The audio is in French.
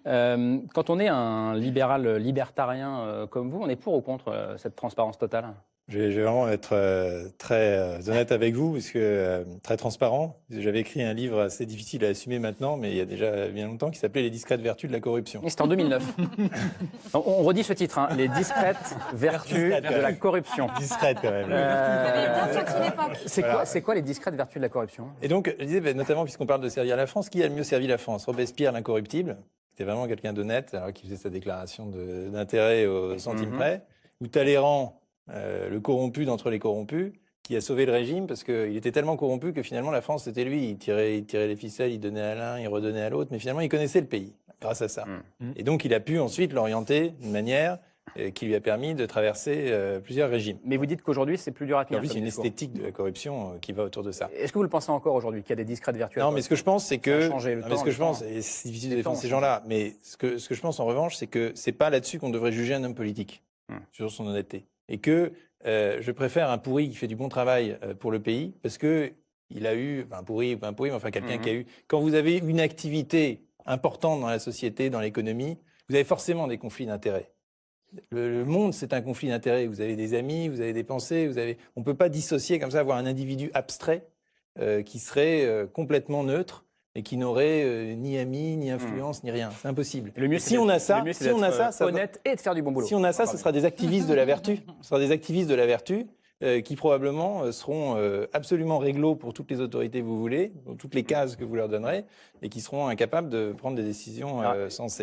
Quand on est un libéral libertarien comme vous, on est pour ou contre cette transparence totale? Je vais vraiment être très honnête avec vous, parce que très transparent. J'avais écrit un livre assez difficile à assumer maintenant, mais il y a déjà bien longtemps, qui s'appelait Les discrètes vertus de la corruption. Et c'était en 2009. On redit ce titre, hein, Les discrètes vertus de la corruption. Discrète quand même. Vous avez bien senti l'époque. C'est quoi les discrètes vertus de la corruption? Et donc, je disais, notamment puisqu'on parle de servir la France, qui a le mieux servi la France? Robespierre, l'incorruptible, c'était vraiment quelqu'un d'honnête, alors qui faisait sa déclaration d'intérêt au centime près. Ou Talleyrand, le corrompu d'entre les corrompus, qui a sauvé le régime parce qu'il était tellement corrompu que finalement la France c'était lui. Il tirait les ficelles, il donnait à l'un, il redonnait à l'autre, mais finalement il connaissait le pays grâce à ça. Et donc il a pu ensuite l'orienter d'une manière qui lui a permis de traverser plusieurs régimes. Mais vous dites qu'aujourd'hui c'est plus dur à tenir. Aujourd'hui, c'est comme une discours. esthétique de la corruption qui va autour de ça. Est-ce que vous le pensez encore aujourd'hui, qu'il y a des discrètes vertus? Non, mais ce que je pense, c'est que. Ça a changé, le Non, mais temps, ce que le je pense, temps. et c'est difficile de Les défendre temps ces ont gens-là, mais ce que je pense en revanche, c'est que c'est pas là-dessus qu'on devrait juger un homme politique, sur son honnêteté. Et que je préfère un pourri qui fait du bon travail pour le pays, parce que il a eu, un pourri ou pas un pourri, mais enfin quelqu'un qui a eu. Quand vous avez une activité importante dans la société, dans l'économie, vous avez forcément des conflits d'intérêts. Le monde, c'est un conflit d'intérêts. Vous avez des amis, vous avez des pensées, on ne peut pas dissocier comme ça, avoir un individu abstrait qui serait complètement neutre et qui n'aurait ni amis, ni influence, ni rien. C'est impossible. Le mieux, si on a ça, ça honnête et de faire du bon boulot. Si on a ça, ce sera des activistes de la vertu. Ce sera des activistes de la vertu qui probablement seront absolument réglo pour toutes les autorités que vous voulez, pour toutes les cases que vous leur donnerez, et qui seront incapables de prendre des décisions sensées.